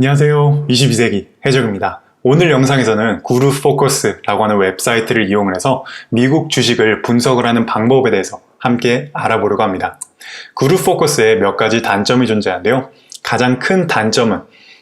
안녕하세요. 22세기 해적입니다. 오늘 영상에서는 구루포커스라고 하는 웹사이트를 이용을 해서 미국 주식을 분석을 하는 방법에 대해서 함께 알아보려고 합니다. 구루포커스에 몇 가지 단점이 존재하는데요. 가장 큰 단점은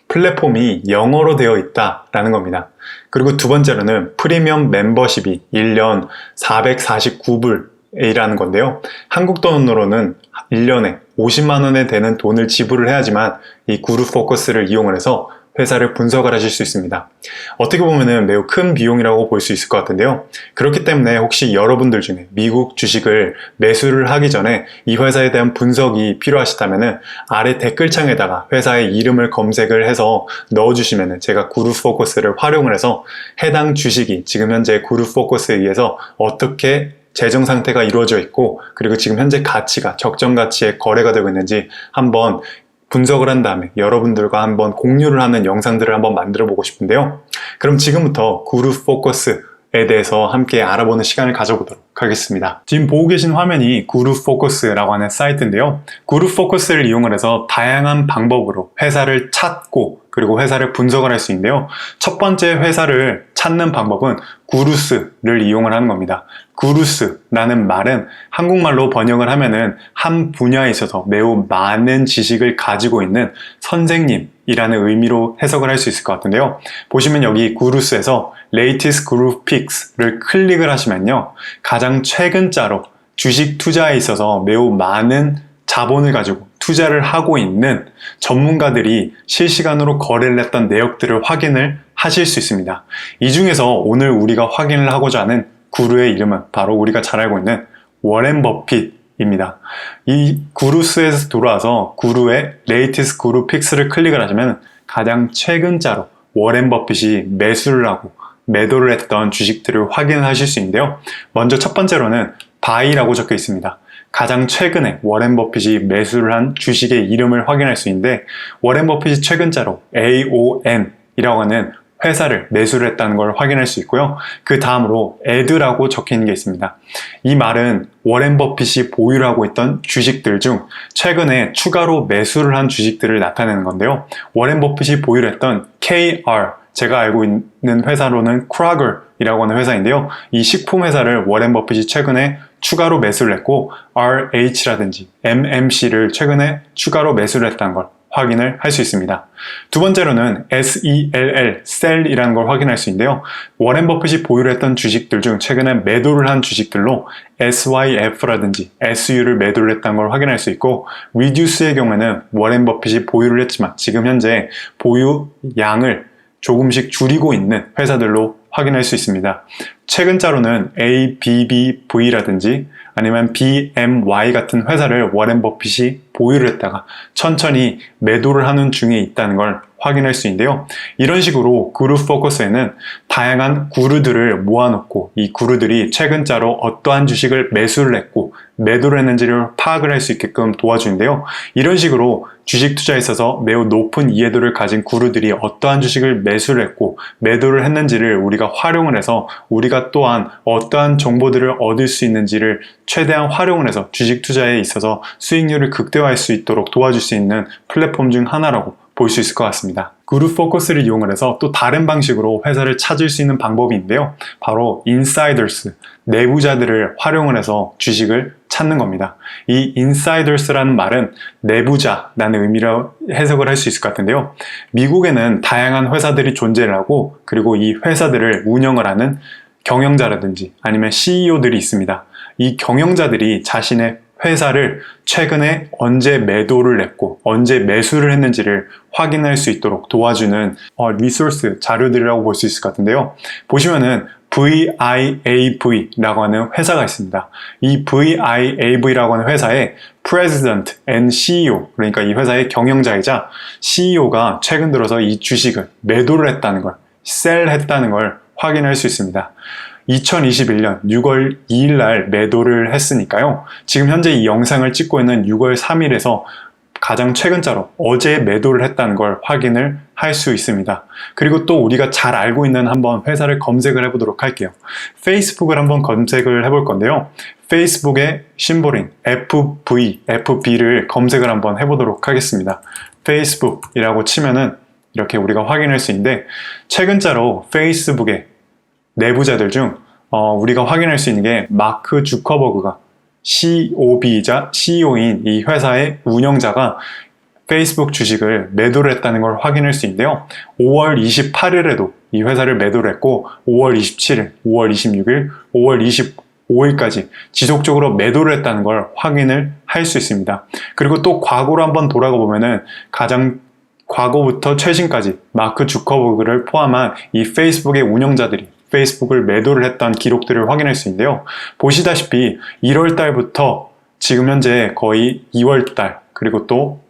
플랫폼이 영어로 되어 있다라는 겁니다. 그리고 두 번째로는 프리미엄 멤버십이 1년 449불이라는 건데요. 한국 돈으로는 1년에 50만 원에 되는 돈을 지불을 해야지만 이 구루포커스를 이용을 해서 회사를 분석을 하실 수 있습니다. 어떻게 보면 매우 큰 비용이라고 볼 수 있을 것 같은데요. 그렇기 때문에 혹시 여러분들 중에 미국 주식을 매수를 하기 전에 이 회사에 대한 분석이 필요하시다면 아래 댓글창에다가 회사의 이름을 검색을 해서 넣어주시면 제가 구루포커스를 활용을 해서 해당 주식이 지금 현재 구루포커스에 의해서 어떻게 재정 상태가 이루어져 있고 그리고 지금 현재 가치가 적정 가치에 거래가 되고 있는지 한번 분석을 한 다음에 여러분들과 한번 공유를 하는 영상들을 한번 만들어 보고 싶은데요. 그럼 지금부터 구루포커스에 대해서 함께 알아보는 시간을 가져보도록 하겠습니다. 지금 보고 계신 화면이 구루포커스라고 하는 사이트인데요. 구루포커스를 이용을 해서 다양한 방법으로 회사를 찾고 그리고 회사를 분석을 할 수 있는데요. 첫 번째 회사를 찾는 방법은 구루스를 이용을 하는 겁니다. 구루스라는 말은 한국말로 번역을 하면은 한 분야에 있어서 매우 많은 지식을 가지고 있는 선생님이라는 의미로 해석을 할 수 있을 것 같은데요. 보시면 여기 구루스에서 Latest Guru Picks를 클릭을 하시면요. 가장 최근자로 주식 투자에 있어서 매우 많은 자본을 가지고 투자를 하고 있는 전문가들이 실시간으로 거래를 했던 내역들을 확인을 하실 수 있습니다. 이 중에서 오늘 우리가 확인을 하고자 하는 구루의 이름은 바로 우리가 잘 알고 있는 워렌 버핏입니다. 이 구루스에서 돌아와서 구루의 Latest Guru Picks를 클릭을 하시면 가장 최근자로 워렌 버핏이 매수를 하고 매도를 했던 주식들을 확인하실 수 있는데요. 먼저 첫 번째로는 buy라고 적혀 있습니다. 가장 최근에 워렌 버핏이 매수를 한 주식의 이름을 확인할 수 있는데 워렌 버핏이 최근자로 AOM이라고 하는 회사를 매수를 했다는 걸 확인할 수 있고요. 그 다음으로 add라고 적혀 있는 게 있습니다. 이 말은 워렌 버핏이 보유를 하고 있던 주식들 중 최근에 추가로 매수를 한 주식들을 나타내는 건데요. 워렌 버핏이 보유를 했던 KR, 제가 알고 있는 회사로는 크라거이라고 하는 회사인데요. 이 식품 회사를 워렌 버핏이 최근에 추가로 매수를 했고 RH라든지 MMC를 최근에 추가로 매수를 했다는 걸 확인을 할 수 있습니다. 두 번째로는 SELL, sell이라는 걸 확인할 수 있는데요. 워렌 버핏이 보유를 했던 주식들 중 최근에 매도를 한 주식들로 SYF라든지 SU를 매도를 했다는 걸 확인할 수 있고 reduce의 경우에는 워렌 버핏이 보유를 했지만 지금 현재 보유 양을 조금씩 줄이고 있는 회사들로 확인할 수 있습니다. 최근자로는 ABBV라든지 아니면 BMY 같은 회사를 워렌 버핏이 보유를 했다가 천천히 매도를 하는 중에 있다는 걸 확인할 수 있는데요. 이런 식으로 구루포커스에는 다양한 구루들을 모아놓고 이 구루들이 최근자로 어떠한 주식을 매수를 했고 매도를 했는지를 파악을 할 수 있게끔 도와주는데요. 이런 식으로 주식 투자에 있어서 매우 높은 이해도를 가진 구루들이 어떠한 주식을 매수를 했고 매도를 했는지를 우리가 활용을 해서 우리가 또한 어떠한 정보들을 얻을 수 있는지를 최대한 활용을 해서 주식 투자에 있어서 수익률을 극대화할 수 있도록 도와줄 수 있는 플랫폼 중 하나라고 볼 수 있을 것 같습니다. 구루포커스를 이용을 해서 또 다른 방식으로 회사를 찾을 수 있는 방법이 있는데요. 바로 인사이더스, 내부자들을 활용을 해서 주식을 찾는 겁니다. 이 인사이더스라는 말은 내부자라는 의미로 해석을 할 수 있을 것 같은데요. 미국에는 다양한 회사들이 존재를 하고 그리고 이 회사들을 운영을 하는 경영자라든지 아니면 CEO들이 있습니다. 이 경영자들이 자신의 회사를 최근에 언제 매도를 했고 언제 매수를 했는지를 확인할 수 있도록 도와주는 리소스 자료들이라고 볼 수 있을 것 같은데요. 보시면은 VIAV라고 하는 회사가 있습니다. 이 VIAV라고 하는 회사의 President and CEO, 그러니까 이 회사의 경영자이자 CEO가 최근 들어서 이 주식을 매도를 했다는 걸, sell 했다는 걸 확인할 수 있습니다. 2021년 6월 2일 날 매도를 했으니까요. 지금 현재 이 영상을 찍고 있는 6월 3일에서 가장 최근자로 어제 매도를 했다는 걸 확인을 할 수 있습니다. 그리고 또 우리가 잘 알고 있는 한번 회사를 검색을 해보도록 할게요. 페이스북을 한번 검색을 해볼 건데요. 페이스북의 심볼인 FB를 검색을 한번 해보도록 하겠습니다. 페이스북이라고 치면은 이렇게 우리가 확인할 수 있는데, 최근자로 페이스북의 내부자들 중 우리가 확인할 수 있는 게 마크 주커버그가 COB이자 CEO인 이 회사의 운영자가 페이스북 주식을 매도를 했다는 걸 확인할 수 있는데요. 5월 28일에도 이 회사를 매도를 했고 5월 27일, 5월 26일, 5월 25일까지 지속적으로 매도를 했다는 걸 확인을 할 수 있습니다. 그리고 또 과거로 한번 돌아가 보면은 가장 과거부터 최신까지 마크 주커버그를 포함한 이 페이스북의 운영자들이 페이스북을 매도를 했던 기록들을 확인할 수 있는데요. 보시다시피 1월 달부터 지금 현재 거의 2월 달, 그리고 또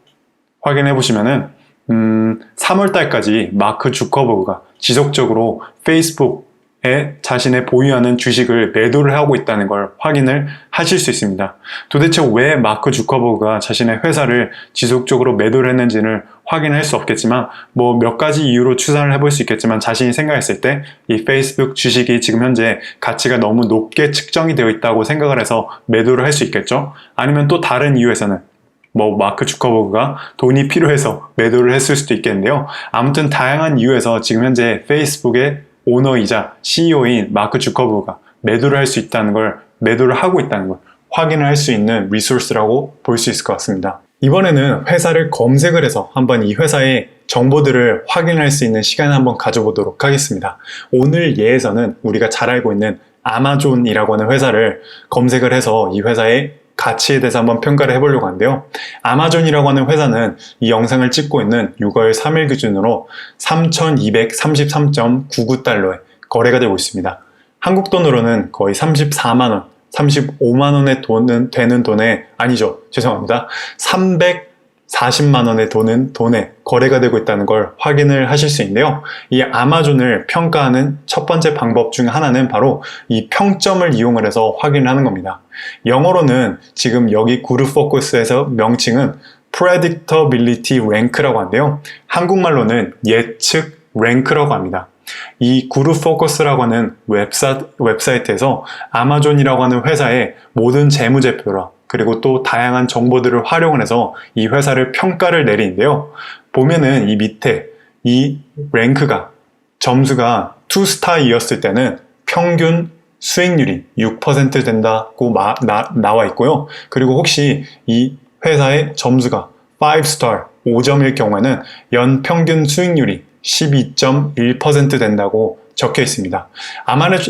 확인해 보시면은 3월 달까지 마크 주커버그가 지속적으로 페이스북에 자신의 보유하는 주식을 매도를 하고 있다는 걸 확인을 하실 수 있습니다. 도대체 왜 마크 주커버그가 자신의 회사를 지속적으로 매도를 했는지는 확인할 수 없겠지만 뭐 몇 가지 이유로 추산을 해볼 수 있겠지만, 자신이 생각했을 때 이 페이스북 주식이 지금 현재 가치가 너무 높게 측정이 되어 있다고 생각을 해서 매도를 할 수 있겠죠. 아니면 또 다른 이유에서는 뭐 마크 주커버그가 돈이 필요해서 매도를 했을 수도 있겠는데요. 아무튼 다양한 이유에서 지금 현재 페이스북의 오너이자 CEO인 마크 주커버그가 매도를 할 수 있다는 걸, 매도를 하고 있다는 걸 확인을 할 수 있는 리소스라고 볼 수 있을 것 같습니다. 이번에는 회사를 검색을 해서 한번 이 회사의 정보들을 확인할 수 있는 시간을 한번 가져보도록 하겠습니다. 오늘 예에서는 우리가 잘 알고 있는 아마존이라고 하는 회사를 검색을 해서 이 회사의 가치에 대해서 한번 평가를 해보려고 하는데요. 아마존이라고 하는 회사는 이 영상을 찍고 있는 6월 3일 기준으로 3,233.99달러에 거래가 되고 있습니다. 한국 돈으로는 거의 34만원, 35만원의 돈은 되는 돈에, 아니죠, 죄송합니다. 340만원의 돈에 거래가 되고 있다는 걸 확인을 하실 수 있는데요. 이 아마존을 평가하는 첫 번째 방법 중 하나는 바로 이 평점을 이용을 해서 확인을 하는 겁니다. 영어로는 지금 여기 구루포커스에서 명칭은 Predictability Rank라고 하는데요. 한국말로는 예측 랭크라고 합니다. 이 구루포커스라고 하는 웹사이트에서 아마존이라고 하는 회사의 모든 재무제표라 그리고 또 다양한 정보들을 활용을 해서 이 회사를 평가를 내리는데요. 보면은 이 밑에 이 랭크가, 점수가 2스타이었을 때는 평균 수익률이 6% 된다고 나와 있고요. 그리고 혹시 이 회사의 점수가 5스타, 5점일 경우에는 연평균 수익률이 12.1% 된다고 적혀 있습니다.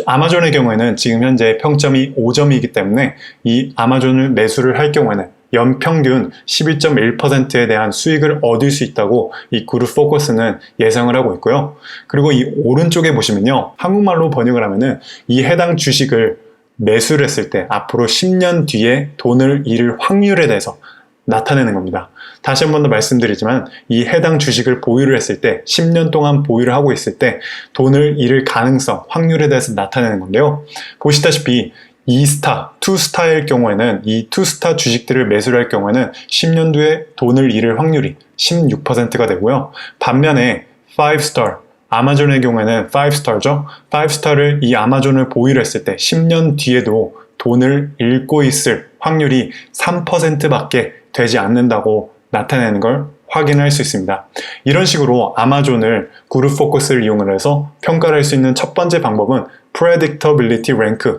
아마존의 경우에는 지금 현재 평점이 5점이기 때문에 이 아마존을 매수를 할 경우에는 연평균 11.1%에 대한 수익을 얻을 수 있다고 이 구루포커스는 예상을 하고 있고요. 그리고 이 오른쪽에 보시면요, 한국말로 번역을 하면은 이 해당 주식을 매수를 했을 때 앞으로 10년 뒤에 돈을 잃을 확률에 대해서 나타내는 겁니다. 다시 한 번 더 말씀드리지만 이 해당 주식을 보유를 했을 때 10년 동안 보유를 하고 있을 때 돈을 잃을 가능성, 확률에 대해서 나타내는 건데요. 보시다시피 2스타, 2스타일 경우에는 이 2스타 주식들을 매수를 할 경우에는 10년 뒤에 돈을 잃을 확률이 16%가 되고요. 반면에 5스타, 아마존의 경우에는 5스타죠. 5스타를 이 아마존을 보유를 했을 때 10년 뒤에도 돈을 잃고 있을 확률이 3%밖에 되지 않는다고 나타내는 걸 확인할 수 있습니다. 이런 식으로 아마존을 구루포커스를 이용을 해서 평가를 할 수 있는 첫 번째 방법은 Predictability Rank,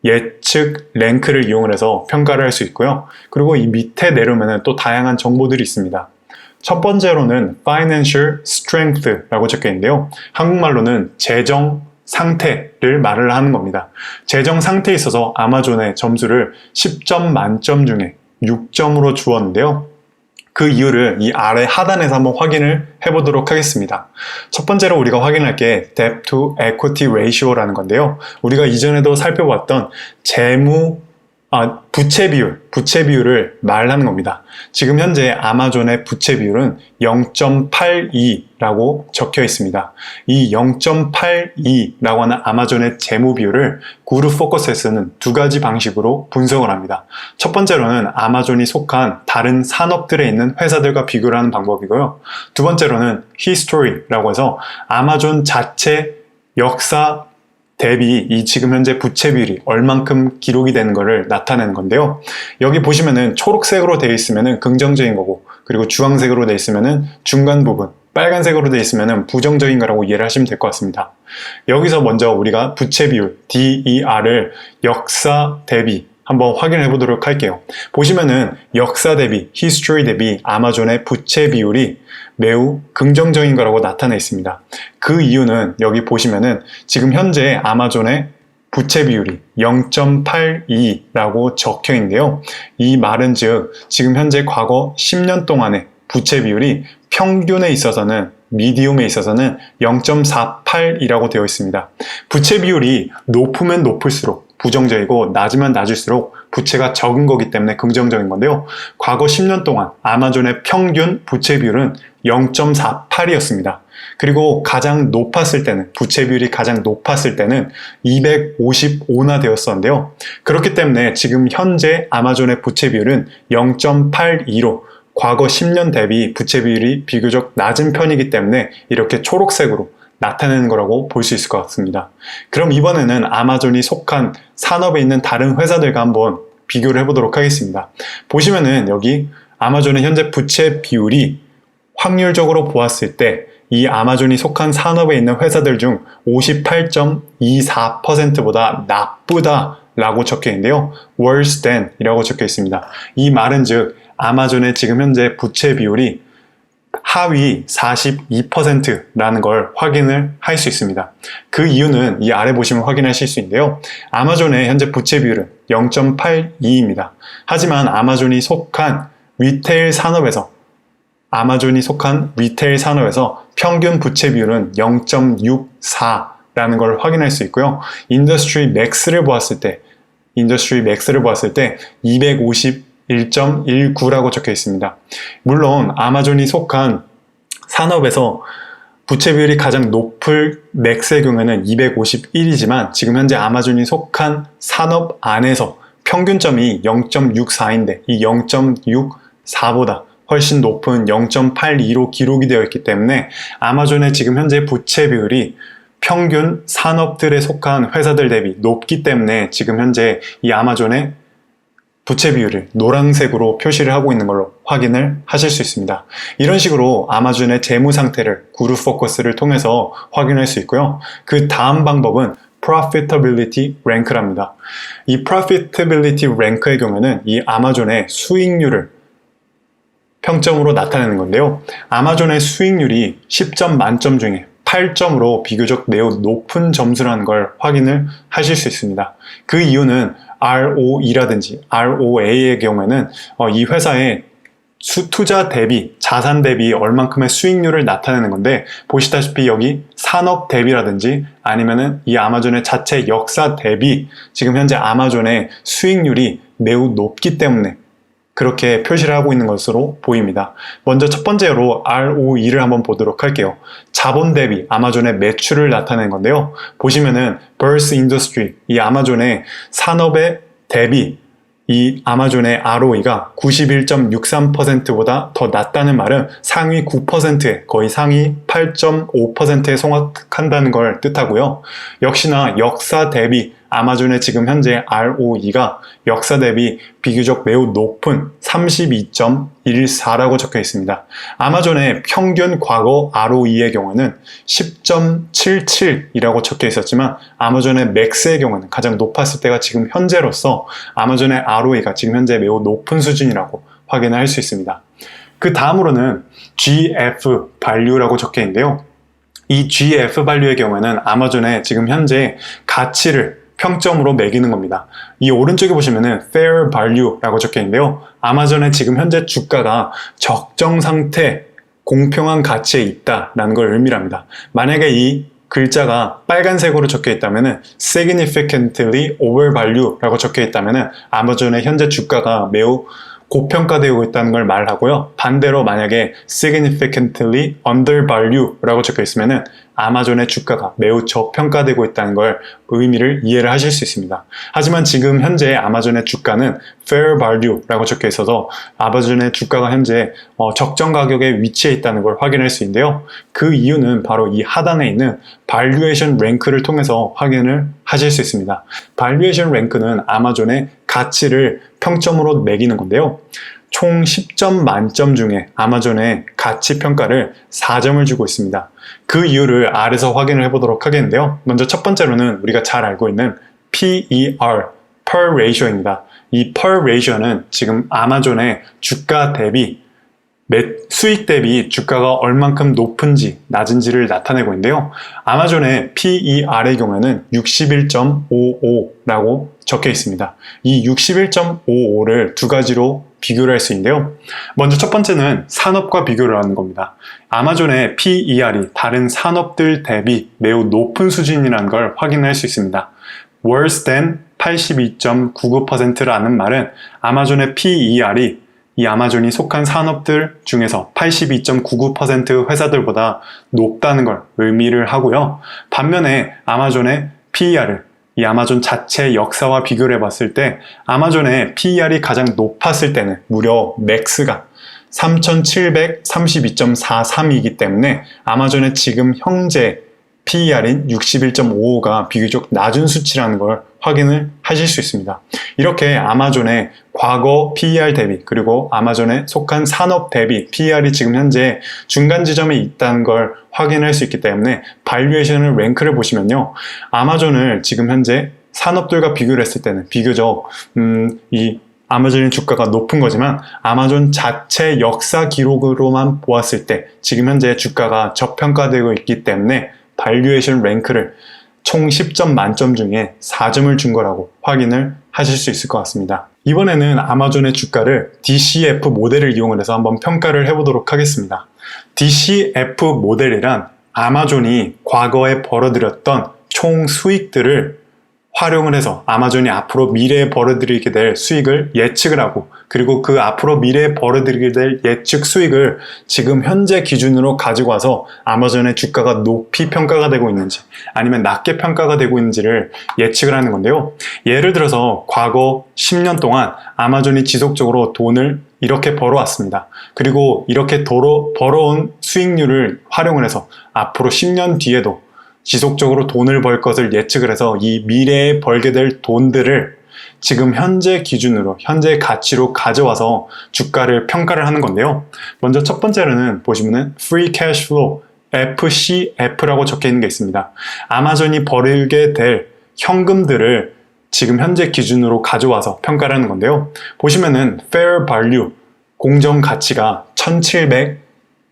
예측 랭크를 이용을 해서 평가를 할 수 있고요. 그리고 이 밑에 내려오면 또 다양한 정보들이 있습니다. 첫 번째로는 Financial Strength라고 적혀 있는데요. 한국말로는 재정 상태를 말을 하는 겁니다. 재정 상태에 있어서 아마존의 점수를 10점 만점 중에 6점으로 주었는데요. 그 이유를 이 아래 하단에서 한번 확인을 해보도록 하겠습니다. 첫 번째로 우리가 확인할 게 Debt to Equity Ratio라는 건데요. 우리가 이전에도 살펴봤던 부채 비율을 말하는 겁니다. 지금 현재 아마존의 부채 비율은 0.82라고 적혀 있습니다. 이 0.82라고 하는 아마존의 재무 비율을 구루포커스에서는 두 가지 방식으로 분석을 합니다. 첫 번째로는 아마존이 속한 다른 산업들에 있는 회사들과 비교를 하는 방법이고요. 두 번째로는 history라고 해서 아마존 자체 역사 대비 이 지금 현재 부채 비율이 얼만큼 기록이 되는 것을 나타내는 건데요. 여기 보시면은 초록색으로 되어 있으면은 긍정적인 거고, 그리고 주황색으로 되어 있으면은 중간 부분, 빨간색으로 되어 있으면 부정적인 거라고 이해를 하시면 될 것 같습니다. 여기서 먼저 우리가 부채 비율 DER을 역사 대비 한번 확인해 보도록 할게요. 보시면은 역사 대비, history 대비 아마존의 부채 비율이 매우 긍정적인 거라고 나타나 있습니다. 그 이유는 여기 보시면은 지금 현재 아마존의 부채 비율이 0.82라고 적혀 있는데요. 이 말은 즉 지금 현재 과거 10년 동안의 부채 비율이 평균에 있어서는 미디움에 있어서는 0.48이라고 되어 있습니다. 부채 비율이 높으면 높을수록 부정적이고 낮으면 낮을수록 부채가 적은 거기 때문에 긍정적인 건데요. 과거 10년 동안 아마존의 평균 부채 비율은 0.48이었습니다. 그리고 가장 높았을 때는 부채 비율이 가장 높았을 때는 255나 되었었는데요. 그렇기 때문에 지금 현재 아마존의 부채 비율은 0.82로 과거 10년 대비 부채 비율이 비교적 낮은 편이기 때문에 이렇게 초록색으로 나타내는 거라고 볼 수 있을 것 같습니다. 그럼 이번에는 아마존이 속한 산업에 있는 다른 회사들과 한번 비교를 해보도록 하겠습니다. 보시면은 여기 아마존의 현재 부채 비율이 확률적으로 보았을 때 이 아마존이 속한 산업에 있는 회사들 중 58.24%보다 나쁘다 라고 적혀 있는데요. worse than 이라고 적혀 있습니다. 이 말은 즉 아마존의 지금 현재 부채 비율이 하위 42%라는 걸 확인을 할 수 있습니다. 그 이유는 이 아래 보시면 확인하실 수 있는데요. 아마존의 현재 부채 비율은 0.82입니다. 하지만 아마존이 속한 리테일 산업에서 평균 부채 비율은 0.64라는 걸 확인할 수 있고요. 인더스트리 맥스를 보았을 때 251.19라고 적혀 있습니다. 물론 아마존이 속한 산업에서 부채 비율이 가장 높을 맥스의 경우에는 251이지만 지금 현재 아마존이 속한 산업 안에서 평균점이 0.64인데 이 0.64보다 훨씬 높은 0.82로 기록이 되어 있기 때문에 아마존의 지금 현재 부채 비율이 평균 산업들에 속한 회사들 대비 높기 때문에 지금 현재 이 아마존의 부채 비율을 노란색으로 표시를 하고 있는 걸로 확인을 하실 수 있습니다. 이런 식으로 아마존의 재무 상태를 그룹 포커스를 통해서 확인할 수 있고요. 그 다음 방법은 Profitability Rank랍니다. 이 Profitability Rank의 경우에는 이 아마존의 수익률을 평점으로 나타내는 건데요. 아마존의 수익률이 10점 만점 중에 8점으로 비교적 매우 높은 점수라는 걸 확인을 하실 수 있습니다. 그 이유는 ROE라든지 ROA의 경우에는 이 회사의 투자 대비, 자산 대비 얼만큼의 수익률을 나타내는 건데 보시다시피 여기 산업 대비라든지 아니면은 이 아마존의 자체 역사 대비 지금 현재 아마존의 수익률이 매우 높기 때문에 그렇게 표시를 하고 있는 것으로 보입니다. 먼저 첫 번째로 ROE를 한번 보도록 할게요. 자본 대비 아마존의 매출을 나타내는 건데요. 보시면은 Burst Industry, 이 아마존의 산업의 대비 이 아마존의 ROE가 91.63%보다 더 낮다는 말은 상위 9%에 거의 상위 8.5%에 속한다는 걸 뜻하고요. 역시나 역사 대비 아마존의 지금 현재 ROE가 역사 대비 비교적 매우 높은 32.14라고 적혀 있습니다. 아마존의 평균 과거 ROE의 경우는 10.77이라고 적혀 있었지만 아마존의 맥스의 경우는 가장 높았을 때가 지금 현재로서 아마존의 ROE가 지금 현재 매우 높은 수준이라고 확인을 할 수 있습니다. 그 다음으로는 GF value라고 적혀 있는데요. 이 GF value의 경우에는 아마존의 지금 현재 가치를 평점으로 매기는 겁니다. 이 오른쪽에 보시면은 fair value라고 적혀 있는데요. 아마존의 지금 현재 주가가 적정 상태, 공평한 가치에 있다라는 걸 의미합니다. 만약에 이 글자가 빨간색으로 적혀 있다면은 significantly overvalue라고 적혀 있다면은 아마존의 현재 주가가 매우 고평가되고 있다는 걸 말하고요. 반대로 만약에 significantly undervalue라고 적혀 있으면은 아마존의 주가가 매우 저평가되고 있다는 걸 의미를 이해를 하실 수 있습니다. 하지만 지금 현재 아마존의 주가는 fair value라고 적혀 있어서 아마존의 주가가 현재 적정 가격에 위치해 있다는 걸 확인할 수 있는데요. 그 이유는 바로 이 하단에 있는 valuation rank를 통해서 확인을 하실 수 있습니다. valuation rank는 아마존의 가치를 평점으로 매기는 건데요. 총 10점 만점 중에 아마존의 가치 평가를 4점을 주고 있습니다. 그 이유를 아래서 확인을 해보도록 하겠는데요. 먼저 첫 번째로는 우리가 잘 알고 있는 PER, Per Ratio입니다. 이 Per Ratio는 지금 아마존의 주가 대비 수익 대비 주가가 얼만큼 높은지 낮은지를 나타내고 있는데요. 아마존의 PER의 경우에는 61.55라고 적혀 있습니다. 이 61.55를 두 가지로 비교를 할 수 있는데요. 먼저 첫 번째는 산업과 비교를 하는 겁니다. 아마존의 PER이 다른 산업들 대비 매우 높은 수준이라는 걸 확인할 수 있습니다. Worse than 82.99%라는 말은 아마존의 PER이 이 아마존이 속한 산업들 중에서 82.99% 회사들보다 높다는 걸 의미를 하고요. 반면에 아마존의 PER을 이 아마존 자체 역사와 비교를 해봤을 때 아마존의 PER이 가장 높았을 때는 무려 맥스가 3732.43이기 때문에 아마존의 지금 현재 PER인 61.55가 비교적 낮은 수치라는 걸 확인을 하실 수 있습니다. 이렇게 아마존의 과거 PER 대비 그리고 아마존에 속한 산업 대비 PER이 지금 현재 중간 지점에 있다는 걸 확인할 수 있기 때문에 발류에이션을 랭크를 보시면요. 아마존을 지금 현재 산업들과 비교를 했을 때는 비교적 이 아마존의 주가가 높은 거지만 아마존 자체 역사 기록으로만 보았을 때 지금 현재 주가가 저평가되고 있기 때문에 발류에이션 랭크를 총 10점 만점 중에 4점을 준 거라고 확인을 하실 수 있을 것 같습니다. 이번에는 아마존의 주가를 DCF 모델을 이용을 해서 한번 평가를 해보도록 하겠습니다. DCF 모델이란 아마존이 과거에 벌어들였던 총 수익들을 활용을 해서 아마존이 앞으로 미래에 벌어들이게 될 수익을 예측을 하고 그리고 그 앞으로 미래에 벌어들이게 될 예측 수익을 지금 현재 기준으로 가지고 와서 아마존의 주가가 높이 평가가 되고 있는지 아니면 낮게 평가가 되고 있는지를 예측을 하는 건데요. 예를 들어서 과거 10년 동안 아마존이 지속적으로 돈을 이렇게 벌어왔습니다. 그리고 이렇게 벌어온 수익률을 활용을 해서 앞으로 10년 뒤에도 지속적으로 돈을 벌 것을 예측을 해서 이 미래에 벌게 될 돈들을 지금 현재 기준으로, 현재 가치로 가져와서 주가를 평가를 하는 건데요. 먼저 첫 번째로는 보시면은 Free Cash Flow, FCF라고 적혀 있는 게 있습니다. 아마존이 벌게 될 현금들을 지금 현재 기준으로 가져와서 평가를 하는 건데요. 보시면은 Fair Value, 공정 가치가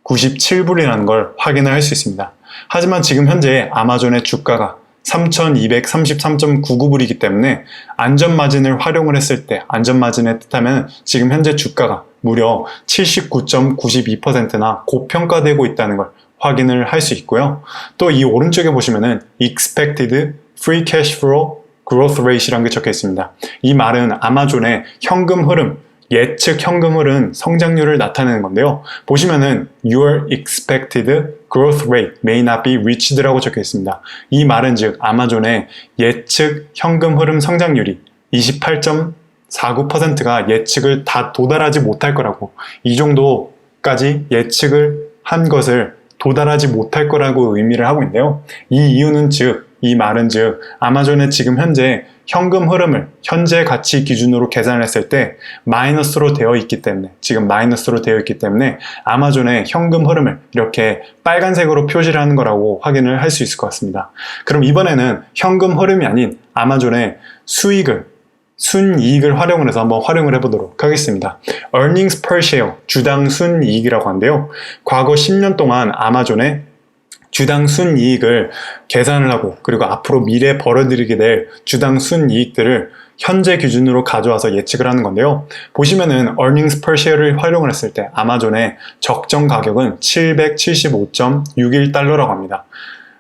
1797불이라는 걸 확인을 할 수 있습니다. 하지만 지금 현재 아마존의 주가가 3233.99불이기 때문에 안전마진을 활용을 했을 때 안전마진의 뜻하면 지금 현재 주가가 무려 79.92%나 고평가되고 있다는 걸 확인을 할 수 있고요. 또 이 오른쪽에 보시면은 Expected Free Cash Flow Growth Rate이라는 게 적혀 있습니다. 이 말은 아마존의 현금 흐름, 예측 현금 흐름 성장률을 나타내는 건데요. 보시면은 Your expected growth rate may not be reached라고 적혀 있습니다. 이 말은 즉 아마존의 예측 현금 흐름 성장률이 28.49%가 예측을 다 도달하지 못할 거라고 이 정도까지 예측을 한 것을 도달하지 못할 거라고 의미를 하고 있는데요. 이 말은 즉 아마존의 지금 현재 현금 흐름을 현재 가치 기준으로 계산을 했을 때 마이너스로 되어 있기 때문에 아마존의 현금 흐름을 이렇게 빨간색으로 표시를 하는 거라고 확인을 할 수 있을 것 같습니다. 그럼 이번에는 현금 흐름이 아닌 아마존의 순이익을 활용을 해서 한번 활용을 해보도록 하겠습니다. Earnings per share, 주당 순이익이라고 하는데요. 과거 10년 동안 아마존의 주당 순이익을 계산을 하고 그리고 앞으로 미래에 벌어들이게 될 주당 순이익들을 현재 기준으로 가져와서 예측을 하는 건데요. 보시면은 earnings per share를 활용을 했을 때 아마존의 적정 가격은 775.61달러라고 합니다.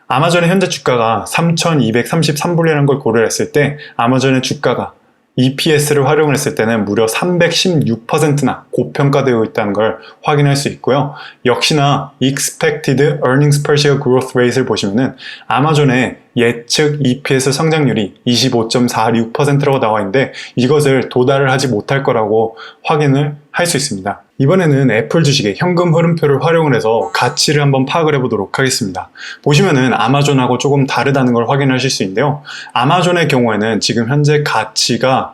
아마존의 현재 주가가 3233불이라는 걸 고려를 했을 때 아마존의 주가가 EPS를 활용을 했을 때는 무려 316%나 고평가되어 있다는 걸 확인할 수 있고요. 역시나 Expected Earnings Per Share Growth Rate를 보시면은 아마존의 예측 EPS 성장률이 25.46%라고 나와 있는데 이것을 도달을 하지 못할 거라고 확인을 할 수 있습니다. 이번에는 애플 주식의 현금 흐름표를 활용을 해서 가치를 한번 파악을 해보도록 하겠습니다. 보시면은 아마존하고 조금 다르다는 걸 확인하실 수 있는데요. 아마존의 경우에는 지금 현재 가치가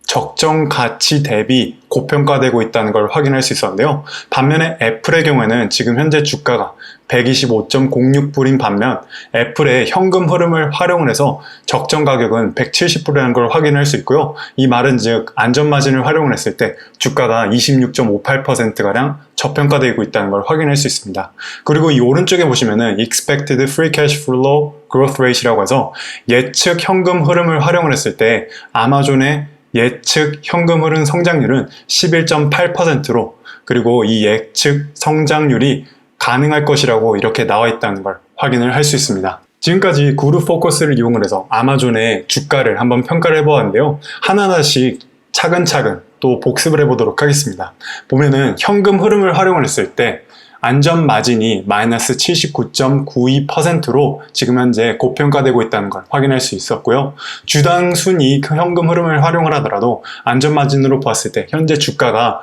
적정 가치 대비 고평가되고 있다는 걸 확인할 수 있었는데요. 반면에 애플의 경우에는 지금 현재 주가가 125.06불인 반면 애플의 현금 흐름을 활용을 해서 적정 가격은 170불이라는 걸 확인할 수 있고요. 이 말은 즉 안전마진을 활용을 했을 때 주가가 26.58%가량 저평가되고 있다는 걸 확인할 수 있습니다. 그리고 이 오른쪽에 보시면은 Expected Free Cash Flow Growth Rate이라고 해서 예측 현금 흐름을 활용을 했을 때 아마존의 예측 현금 흐름 성장률은 11.8%로 그리고 이 예측 성장률이 가능할 것이라고 이렇게 나와 있다는 걸 확인을 할 수 있습니다. 지금까지 구루포커스를 이용을 해서 아마존의 주가를 한번 평가를 해보았는데요. 하나하나씩 차근차근 또 복습을 해보도록 하겠습니다. 보면은 현금 흐름을 활용을 했을 때 안전 마진이 마이너스 79.92%로 지금 현재 고평가되고 있다는 걸 확인할 수 있었고요. 주당 순이익 현금 흐름을 활용을 하더라도 안전 마진으로 보았을 때 현재 주가가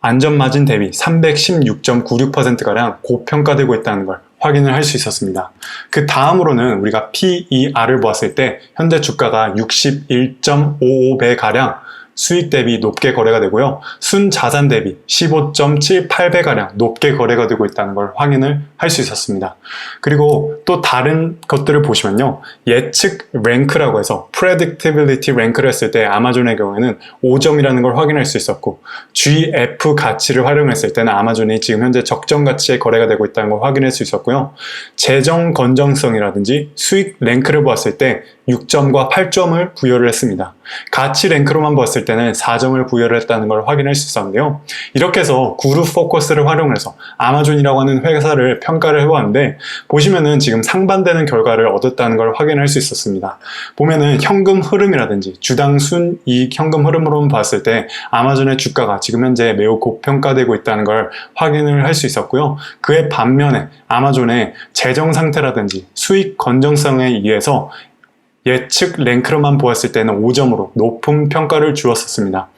안전 마진 대비 316.96%가량 고평가되고 있다는 걸 확인을 할 수 있었습니다. 그 다음으로는 우리가 PER을 보았을 때 현재 주가가 61.55배가량 수익 대비 높게 거래가 되고요. 순자산 대비 15.78배가량 높게 거래가 되고 있다는 걸 확인을 할 수 있었습니다. 그리고 또 다른 것들을 보시면요. 예측 랭크라고 해서 Predictability 랭크를 했을 때 아마존의 경우에는 5점이라는 걸 확인할 수 있었고 GF 가치를 활용했을 때는 아마존이 지금 현재 적정 가치에 거래가 되고 있다는 걸 확인할 수 있었고요. 재정 건전성이라든지 수익 랭크를 보았을 때 6점과 8점을 부여를 했습니다. 가치 랭크로만 봤을 때는 4점을 부여를 했다는 걸 확인할 수 있었는데요. 이렇게 해서 구루포커스를 활용해서 아마존이라고 하는 회사를 평가를 해보았는데 보시면은 지금 상반되는 결과를 얻었다는 걸 확인할 수 있었습니다. 보면은 현금 흐름이라든지 주당 순이익 현금 흐름으로만 봤을 때 아마존의 주가가 지금 현재 매우 고평가되고 있다는 걸 확인을 할 수 있었고요. 그의 반면에 아마존의 재정 상태라든지 수익 건전성에 의해서 예측 랭크로만 보았을 때는 5점으로 높은 평가를 주었었습니다.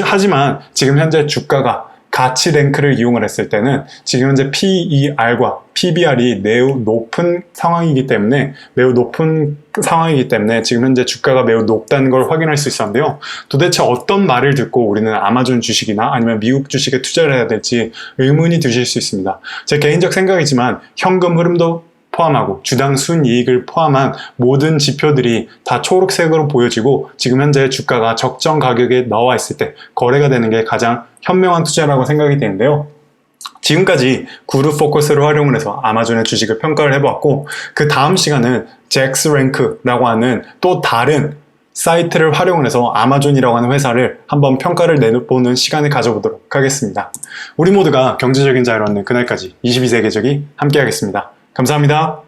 하지만 지금 현재 주가가 가치 랭크를 이용을 했을 때는 지금 현재 PER과 PBR이 매우 높은 상황이기 때문에 지금 현재 주가가 매우 높다는 걸 확인할 수 있었는데요. 도대체 어떤 말을 듣고 우리는 아마존 주식이나 아니면 미국 주식에 투자를 해야 될지 의문이 드실 수 있습니다. 제 개인적 생각이지만 현금 흐름도 포함하고 주당 순이익을 포함한 모든 지표들이 다 초록색으로 보여지고 지금 현재 주가가 적정 가격에 나와 있을 때 거래가 되는 게 가장 현명한 투자라고 생각이 되는데요. 지금까지 구루포커스를 활용을 해서 아마존의 주식을 평가를 해보았고 그 다음 시간은 잭스랭크라고 하는 또 다른 사이트를 활용을 해서 아마존이라고 하는 회사를 한번 평가를 내보는 시간을 가져보도록 하겠습니다. 우리 모두가 경제적인 자유를 얻는 그날까지 22세기적이 함께하겠습니다. 감사합니다.